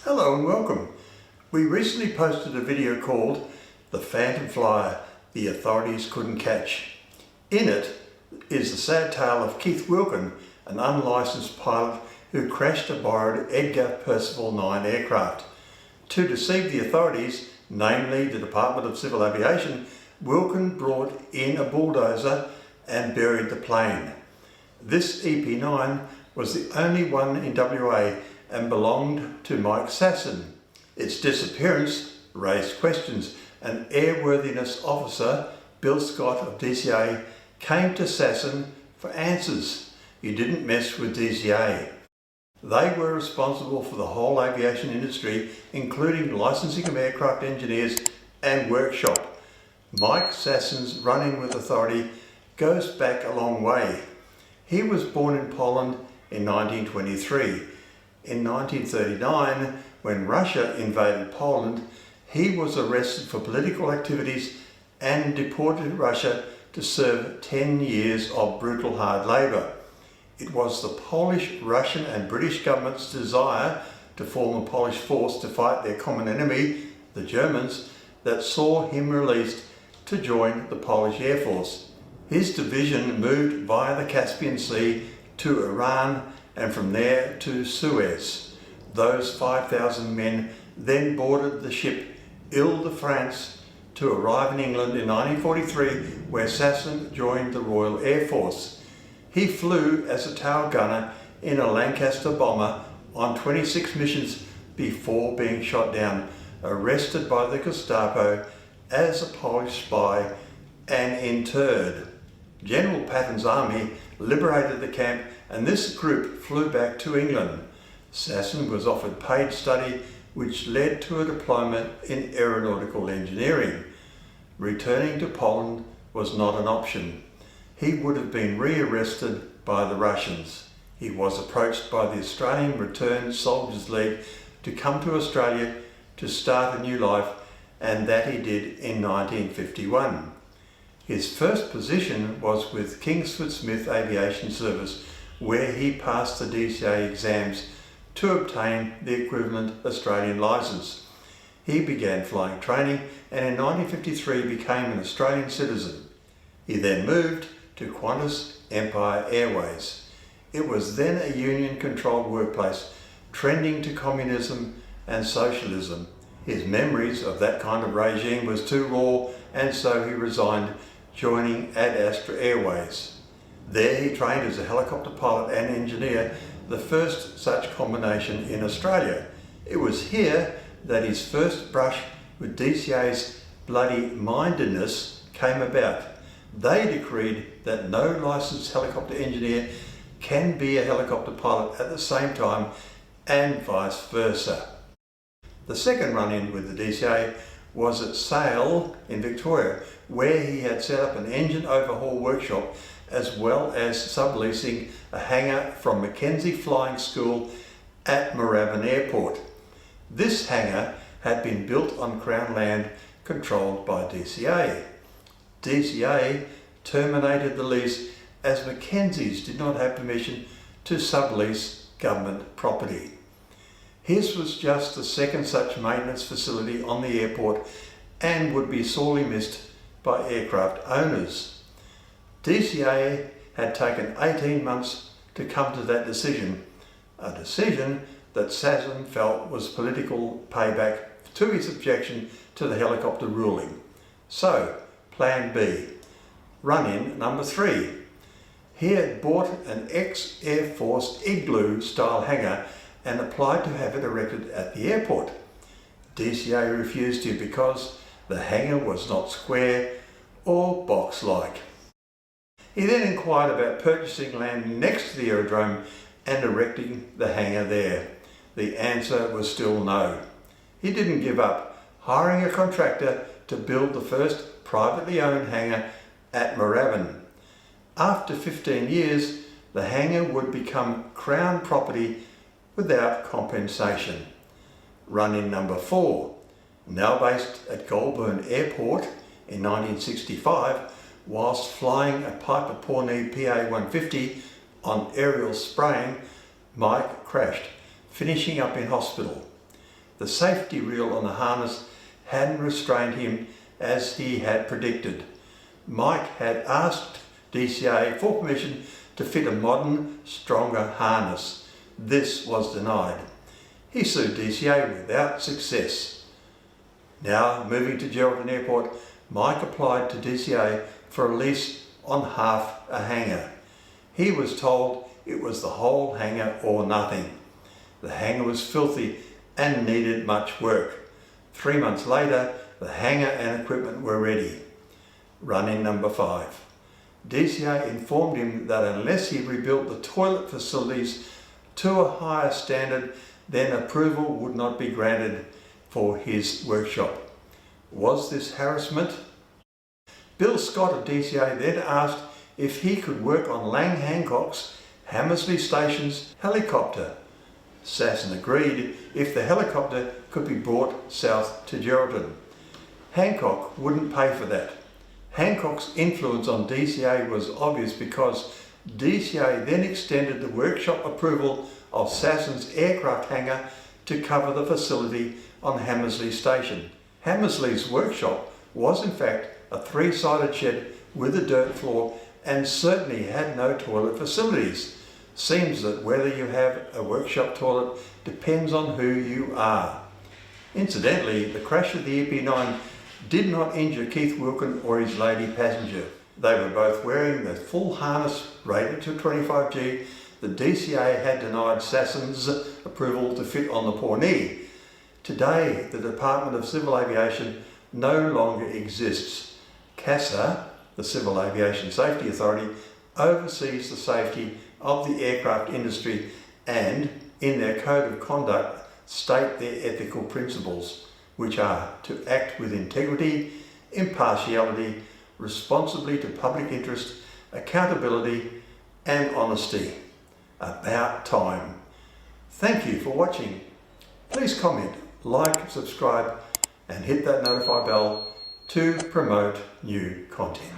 Hello and welcome. We recently posted a video called "The Phantom Flyer the Authorities Couldn't Catch." In it is the sad tale of Keith Wilkin, an unlicensed pilot who crashed a borrowed Edgar Percival 9 aircraft. To deceive the authorities, namely the Department of Civil Aviation, Wilkin brought in a bulldozer and buried the plane. This EP9 was the only one in WA and belonged to Mike Sasin. Its disappearance raised questions. An airworthiness officer, Bill Scott of DCA, came to Sasin for answers. You didn't mess with DCA. They were responsible for the whole aviation industry, including licensing of aircraft engineers and workshop. Mike Sasin's run-in with authority goes back a long way. He was born in Poland in 1923. In 1939, when Russia invaded Poland, he was arrested for political activities and deported to Russia to serve 10 years of brutal hard labour. It was the Polish, Russian and British government's desire to form a Polish force to fight their common enemy, the Germans, that saw him released to join the Polish Air Force. His division moved via the Caspian Sea to Iran and from there to Suez. Those 5,000 men then boarded the ship Ile-de-France to arrive in England in 1943, where Sasin joined the Royal Air Force. He flew as a tail gunner in a Lancaster bomber on 26 missions before being shot down, arrested by the Gestapo as a Polish spy and interred. General Patton's army liberated the camp and this group flew back to England. Sasin was offered paid study, which led to a diploma in aeronautical engineering. Returning to Poland was not an option. He would have been re-arrested by the Russians. He was approached by the Australian Returned Soldiers League to come to Australia to start a new life, and that he did in 1951. His first position was with Kingsford Smith Aviation Service, where he passed the DCA exams to obtain the equivalent Australian licence. He began flying training and in 1953 became an Australian citizen. He then moved to Qantas Empire Airways. It was then a union-controlled workplace, trending to communism and socialism. His memories of that kind of regime was too raw, and so he resigned, joining Ad Astra Airways. There he trained as a helicopter pilot and engineer, the first such combination in Australia. It was here that his first brush with DCA's bloody-mindedness came about. They decreed that no licensed helicopter engineer can be a helicopter pilot at the same time, and vice versa. The second run-in with the DCA was at Sale in Victoria, where he had set up an engine overhaul workshop as well as subleasing a hangar from Mackenzie Flying School at Moorabbin Airport. This hangar had been built on Crown land controlled by DCA. DCA terminated the lease as Mackenzie's did not have permission to sublease government property. His was just the second such maintenance facility on the airport and would be sorely missed by aircraft owners. DCA had taken 18 months to come to that decision, a decision that Sasin felt was political payback to his objection to the helicopter ruling. So, Plan B, run-in number 3. He had bought an ex-Air Force Igloo style hangar and applied to have it erected at the airport. DCA refused to because the hangar was not square or box-like. He then inquired about purchasing land next to the aerodrome and erecting the hangar there. The answer was still no. He didn't give up, hiring a contractor to build the first privately owned hangar at Moorabbin. After 15 years, the hangar would become Crown property without compensation. Run-in number 4. Now based at Goulburn Airport in 1965, whilst flying a Piper Pawnee PA-150 on aerial spraying, Mike crashed, finishing up in hospital. the safety reel on the harness hadn't restrained him as he had predicted. Mike had asked DCA for permission to fit a modern, stronger harness. This was denied. He sued DCA without success. Now, moving to Geraldton Airport, Mike applied to DCA for a lease on half a hangar. He was told it was the whole hangar or nothing. The hangar was filthy and needed much work. 3 months later, the hangar and equipment were ready. Run-in number 5. DCA informed him that unless he rebuilt the toilet facilities to a higher standard, then approval would not be granted for his workshop. Was this harassment? Bill Scott of DCA then asked if he could work on Lang Hancock's Hammersley Station's helicopter. Sasin agreed if the helicopter could be brought south to Geraldton. Hancock wouldn't pay for that. Hancock's influence on DCA was obvious because DCA then extended the workshop approval of Sasin's aircraft hangar to cover the facility on Hammersley Station. Hammersley's workshop was in fact a 3-sided shed with a dirt floor and certainly had no toilet facilities. Seems that whether you have a workshop toilet depends on who you are. Incidentally, the crash of the EP9 did not injure Keith Wilkin or his lady passenger. They were both wearing the full harness rated to 25G. The DCA had denied Sasin's approval to fit on the Pawnee. Today, the Department of Civil Aviation no longer exists. CASA, the Civil Aviation Safety Authority, oversees the safety of the aircraft industry and, in their code of conduct, state their ethical principles, which are to act with integrity, impartiality, responsibly to public interest, accountability and honesty. About time. Thank you for watching. Please comment, like, subscribe and hit that notify bell to promote new content.